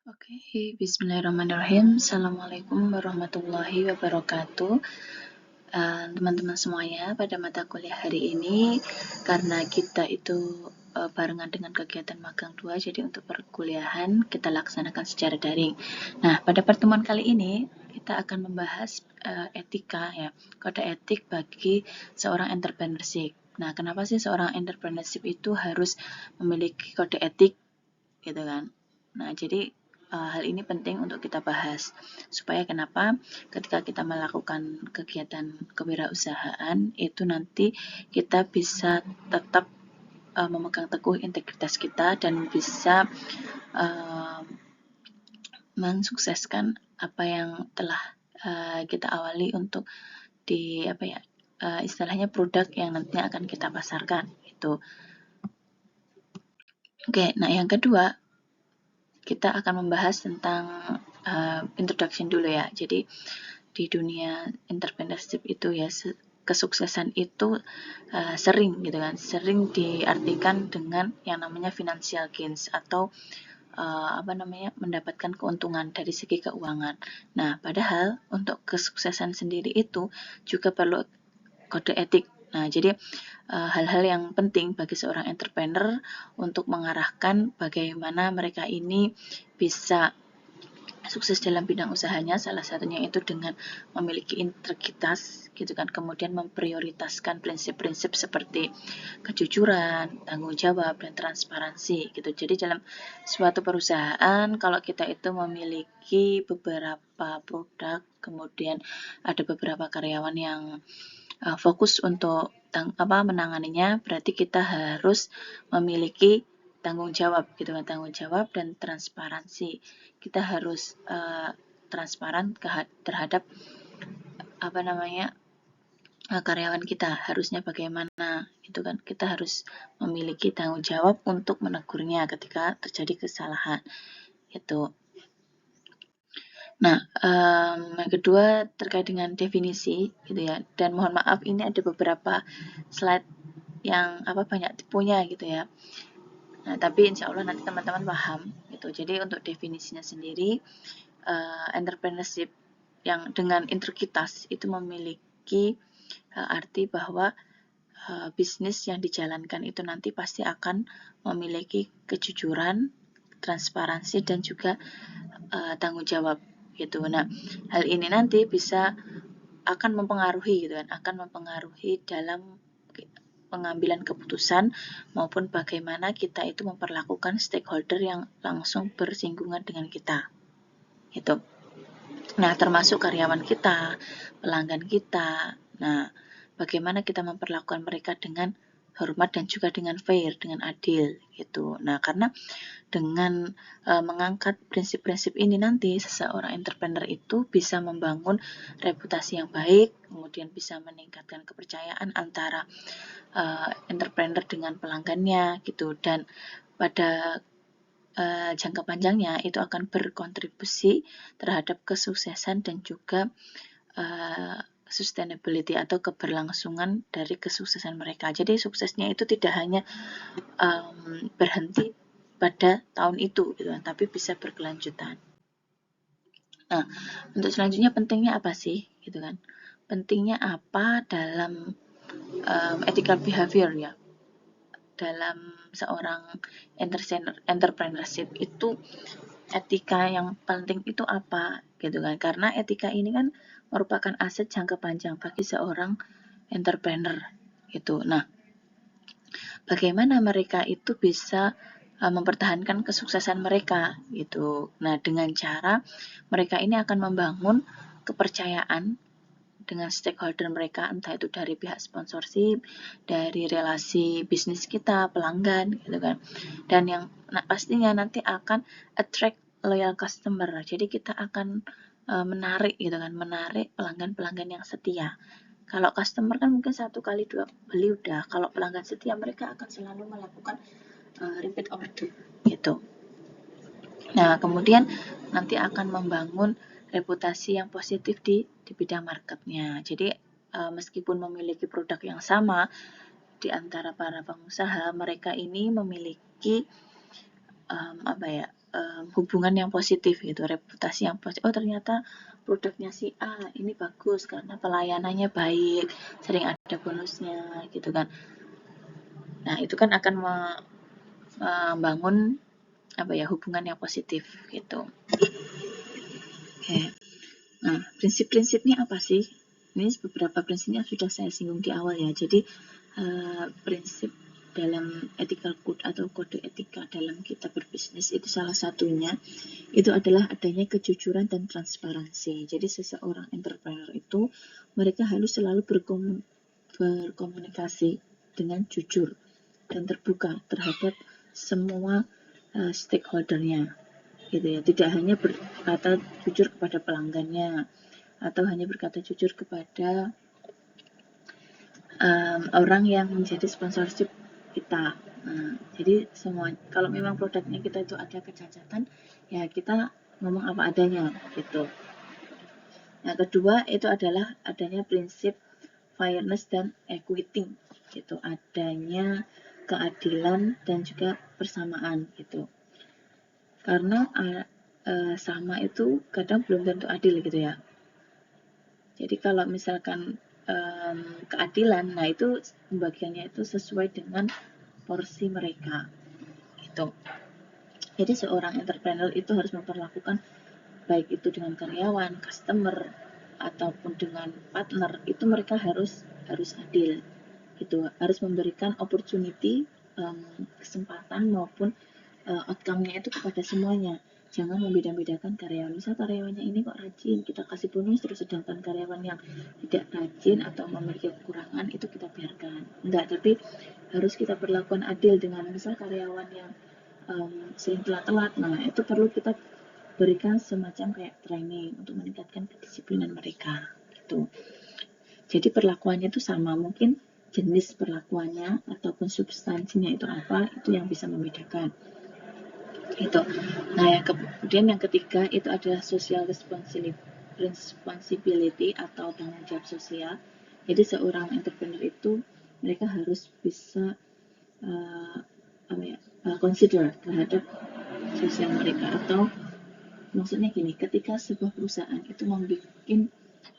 Oke, bismillahirrahmanirrahim. Assalamualaikum warahmatullahi wabarakatuh. Teman-teman semuanya, pada mata kuliah hari ini, karena kita itu barengan dengan kegiatan magang 2, jadi untuk perkuliahan kita laksanakan secara daring. Nah, pada pertemuan kali ini kita akan membahas etika, ya, kode etik bagi seorang entrepreneurship. Nah, kenapa sih seorang entrepreneurship itu harus memiliki kode etik, gitu kan? Nah, jadi hal ini penting untuk kita bahas, supaya kenapa ketika kita melakukan kegiatan kewirausahaan itu nanti kita bisa tetap memegang teguh integritas kita dan bisa mensukseskan apa yang telah kita awali untuk di istilahnya produk yang nantinya akan kita pasarkan itu. Oke, nah yang kedua kita akan membahas tentang introduction dulu ya. Jadi di dunia entrepreneurship itu ya, kesuksesan itu sering gitu kan, sering diartikan dengan yang namanya financial gains atau mendapatkan keuntungan dari segi keuangan. Nah, padahal untuk kesuksesan sendiri itu juga perlu kode etik. Nah, jadi hal-hal yang penting bagi seorang entrepreneur untuk mengarahkan bagaimana mereka ini bisa sukses dalam bidang usahanya, salah satunya itu dengan memiliki integritas gitu kan, kemudian memprioritaskan prinsip-prinsip seperti kejujuran, tanggung jawab, dan transparansi gitu. Jadi dalam suatu perusahaan kalau kita itu memiliki beberapa produk, kemudian ada beberapa karyawan yang fokus untuk menanganinya, berarti kita harus memiliki tanggung jawab gitu kan, tanggung jawab dan transparansi. Kita harus transparan terhadap karyawan kita harusnya bagaimana gitu kan. Kita harus memiliki tanggung jawab untuk menegurnya ketika terjadi kesalahan itu. Nah, yang kedua terkait dengan definisi gitu ya, dan mohon maaf ini ada beberapa slide yang banyak tipunya gitu ya. Nah, tapi insya Allah nanti teman-teman paham gitu. Jadi untuk definisinya sendiri, entrepreneurship yang dengan integritas itu memiliki arti bahwa bisnis yang dijalankan itu nanti pasti akan memiliki kejujuran, transparansi, dan juga tanggung jawab gitu. Nah, hal ini nanti akan mempengaruhi gitu kan, akan mempengaruhi dalam pengambilan keputusan maupun bagaimana kita itu memperlakukan stakeholder yang langsung bersinggungan dengan kita. Gitu. Nah, termasuk karyawan kita, pelanggan kita. Nah, bagaimana kita memperlakukan mereka dengan hormat dan juga dengan fair, dengan adil gitu. Nah, karena dengan mengangkat prinsip-prinsip ini nanti seseorang entrepreneur itu bisa membangun reputasi yang baik, kemudian bisa meningkatkan kepercayaan antara entrepreneur dengan pelanggannya gitu, dan pada jangka panjangnya itu akan berkontribusi terhadap kesuksesan dan juga sustainability atau keberlangsungan dari kesuksesan mereka. Jadi suksesnya itu tidak hanya berhenti pada tahun itu gitu, tapi bisa berkelanjutan. Nah, untuk selanjutnya pentingnya apa sih gitu kan? Pentingnya apa dalam ethical behavior ya? Dalam seorang entrepreneurship itu etika yang penting itu apa gitu kan? Karena etika ini kan merupakan aset jangka panjang bagi seorang entrepreneur gitu. Nah, bagaimana mereka itu bisa mempertahankan kesuksesan mereka gitu. Nah, dengan cara mereka ini akan membangun kepercayaan dengan stakeholder mereka, entah itu dari pihak sponsorship, dari relasi bisnis kita, pelanggan gitu kan. Dan yang pastinya nanti akan attract loyal customer. Jadi kita akan menarik gitu kan, menarik pelanggan-pelanggan yang setia. Kalau customer kan mungkin 1 kali 2 beli udah. Kalau pelanggan setia mereka akan selalu melakukan repeat order gitu. Nah, kemudian nanti akan membangun reputasi yang positif di bidang marketnya. Jadi meskipun memiliki produk yang sama di antara para pengusaha, mereka ini memiliki hubungan yang positif gitu, reputasi yang positif. Oh ternyata produknya si A ini bagus karena pelayanannya baik, sering ada bonusnya gitu kan. Nah itu kan akan membangun hubungan yang positif gitu. Oke. Nah prinsip-prinsipnya apa sih? Ini beberapa prinsipnya sudah saya singgung di awal ya. Jadi prinsip dalam ethical code atau kode etika dalam kita berbisnis itu salah satunya itu adalah adanya kejujuran dan transparansi. Jadi seseorang entrepreneur itu mereka harus selalu berkomunikasi dengan jujur dan terbuka terhadap semua stakeholdernya, gitu ya. Tidak hanya berkata jujur kepada pelanggannya atau hanya berkata jujur kepada orang yang menjadi sponsorship kita. Nah, jadi semua kalau memang produknya kita itu ada kecacatan, ya kita ngomong apa adanya gitu. Nah, kedua itu adalah adanya prinsip fairness dan equity gitu. Adanya keadilan dan juga persamaan gitu. Karena sama itu kadang belum tentu adil gitu ya. Jadi kalau misalkan keadilan, nah itu pembagiannya itu sesuai dengan porsi mereka gitu. Jadi seorang entrepreneur itu harus memperlakukan baik itu dengan karyawan, customer ataupun dengan partner, itu mereka harus adil gitu, harus memberikan opportunity, kesempatan maupun outcome-nya itu kepada semuanya. Jangan membeda-bedakan karyawan. Misal karyawannya ini kok rajin, kita kasih bonus, terus sedangkan karyawan yang tidak rajin atau memiliki kekurangan itu kita biarkan. Enggak, tapi harus kita perlakukan adil dengan misal karyawan yang sering telat-telat. Nah, itu perlu kita berikan semacam kayak training untuk meningkatkan kedisiplinan mereka. Gitu. Jadi perlakuannya itu sama, mungkin jenis perlakuannya ataupun substansinya itu apa, itu yang bisa membedakan. Itu. Nah, kemudian yang ketiga itu adalah social responsibility atau tanggung jawab sosial. Jadi seorang entrepreneur itu mereka harus bisa consider terhadap sosial mereka, atau maksudnya gini, ketika sebuah perusahaan itu membuat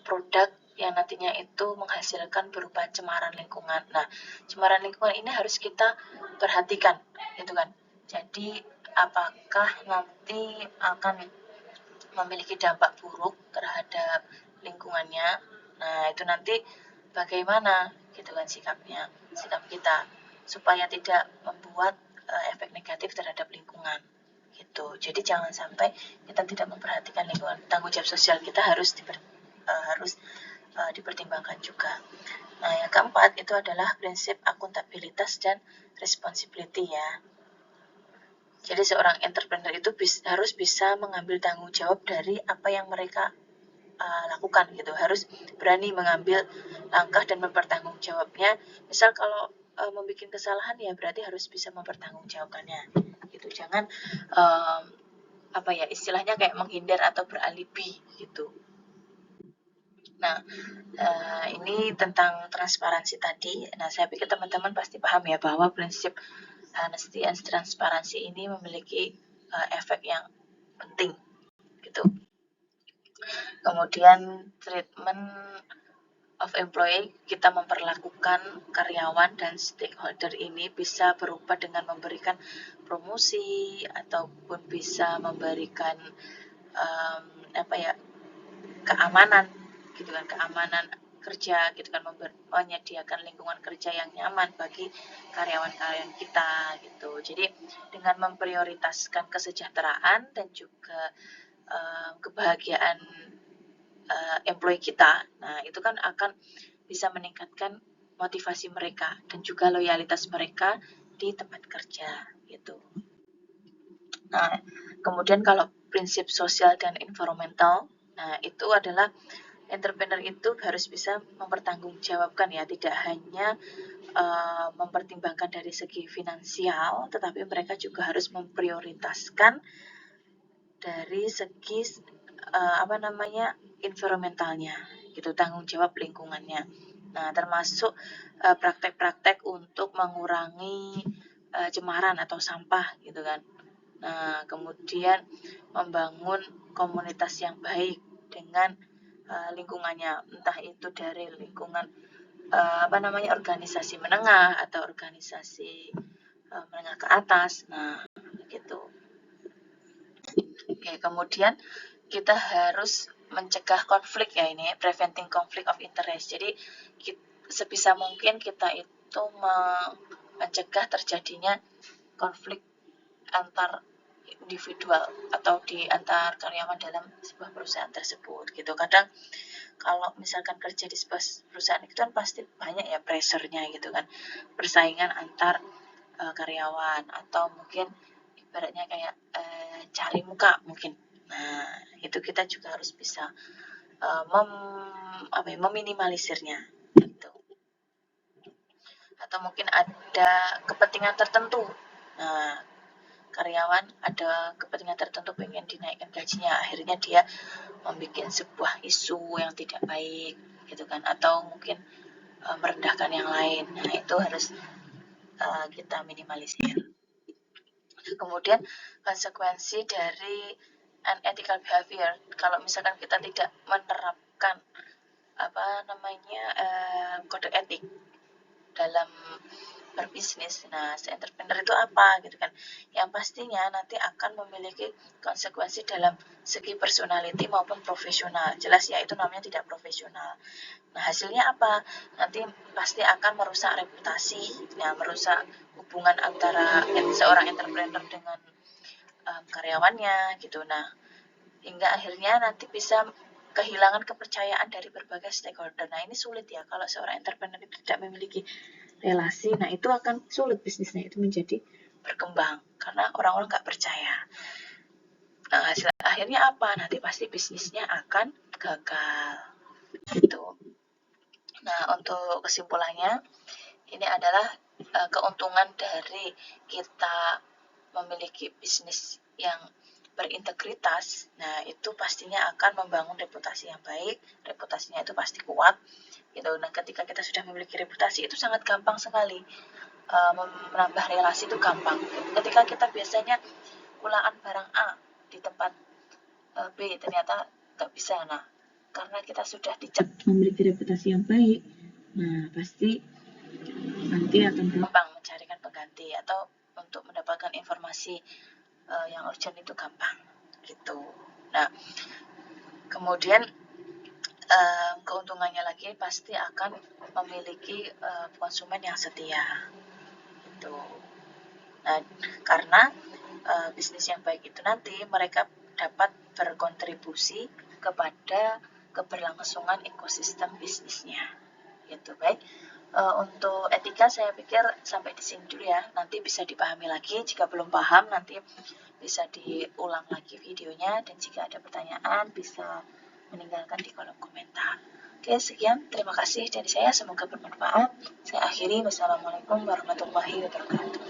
produk yang nantinya itu menghasilkan berupa cemaran lingkungan. Nah, cemaran lingkungan ini harus kita perhatikan, gitu kan. Jadi apakah nanti akan memiliki dampak buruk terhadap lingkungannya. Nah, itu nanti bagaimana gitu kan sikap kita supaya tidak membuat efek negatif terhadap lingkungan gitu. Jadi jangan sampai kita tidak memperhatikan lingkungan. Tanggung jawab sosial kita harus dipertimbangkan juga. Nah, yang keempat itu adalah prinsip akuntabilitas dan responsibility ya. Jadi seorang entrepreneur itu harus bisa mengambil tanggung jawab dari apa yang mereka lakukan gitu. Harus berani mengambil langkah dan mempertanggungjawabnya. Misal kalau membuat kesalahan ya berarti harus bisa mempertanggungjawabkannya. Gitu. Jangan istilahnya kayak menghindar atau beralibi gitu. Nah, ini tentang transparansi tadi. Nah, saya pikir teman-teman pasti paham ya bahwa prinsip honesty and transparansi ini memiliki efek yang penting gitu. Kemudian treatment of employee, kita memperlakukan karyawan dan stakeholder ini bisa berupa dengan memberikan promosi ataupun bisa memberikan keamanan gitu kan, keamanan kerja gitu kan, menyediakan lingkungan kerja yang nyaman bagi karyawan-karyawan kita gitu. Jadi dengan memprioritaskan kesejahteraan dan juga kebahagiaan employee kita, nah itu kan akan bisa meningkatkan motivasi mereka dan juga loyalitas mereka di tempat kerja gitu. Nah, kemudian kalau prinsip sosial dan environmental, nah itu adalah entrepreneur itu harus bisa mempertanggungjawabkan ya, tidak hanya mempertimbangkan dari segi finansial, tetapi mereka juga harus memprioritaskan dari segi environmentalnya gitu, tanggung jawab lingkungannya. Nah, termasuk praktek-praktek untuk mengurangi cemaran atau sampah gitu kan. Nah, kemudian membangun komunitas yang baik dengan lingkungannya, entah itu dari lingkungan organisasi menengah atau organisasi menengah ke atas. Nah, gitu. Oke, kemudian kita harus mencegah konflik ya, ini preventing conflict of interest. Jadi sebisa mungkin kita itu mencegah terjadinya konflik antar individual atau di antar karyawan dalam sebuah perusahaan tersebut gitu. Kadang kalau misalkan kerja di sebuah perusahaan itu kan pasti banyak ya pressure-nya gitu kan, persaingan antar karyawan, atau mungkin ibaratnya kayak cari muka mungkin. Nah, itu kita juga harus bisa meminimalisirnya gitu. Atau mungkin ada kepentingan tertentu. Nah, karyawan ada kepentingan tertentu pengen dinaikkan gajinya, akhirnya dia membuat sebuah isu yang tidak baik gitu kan, atau mungkin merendahkan yang lain. Nah, itu harus kita minimalisir. Kemudian konsekuensi dari unethical behavior, kalau misalkan kita tidak menerapkan kode etik dalam berbisnis. Nah, entrepreneur itu apa gitu kan? Yang pastinya nanti akan memiliki konsekuensi dalam segi personality maupun profesional. Jelas ya, itu namanya tidak profesional. Nah, hasilnya apa? Nanti pasti akan merusak reputasi, ya, merusak hubungan antara seorang entrepreneur dengan karyawannya gitu. Nah, hingga akhirnya nanti bisa kehilangan kepercayaan dari berbagai stakeholder. Nah, ini sulit ya kalau seorang entrepreneur tidak memiliki relasi. Nah, itu akan sulit bisnisnya itu menjadi berkembang karena orang-orang nggak percaya. Nah, hasil akhirnya apa? Nanti pasti bisnisnya akan gagal gitu. Nah, untuk kesimpulannya, ini adalah keuntungan dari kita memiliki bisnis yang berintegritas. Nah, itu pastinya akan membangun reputasi yang baik, reputasinya itu pasti kuat gitu. Nah, ketika kita sudah memiliki reputasi, itu sangat gampang sekali menambah relasi, itu gampang. Ketika kita biasanya kulaan barang A di tempat B, ternyata nggak bisa. Nah, karena kita sudah dicap memiliki reputasi yang baik, nah pasti nanti akan gampang mencarikan pengganti atau untuk mendapatkan informasi yang urgent itu gampang gitu. Nah, kemudian keuntungannya lagi pasti akan memiliki konsumen yang setia gitu. Nah, karena bisnis yang baik itu nanti mereka dapat berkontribusi kepada keberlangsungan ekosistem bisnisnya gitu. Baik, untuk etika saya pikir sampai di sini dulu ya. Nanti bisa dipahami lagi, jika belum paham nanti bisa diulang lagi videonya, dan jika ada pertanyaan bisa meninggalkan di kolom komentar. Oke, sekian, terima kasih dari saya, semoga bermanfaat. Saya akhiri, wassalamualaikum warahmatullahi wabarakatuh.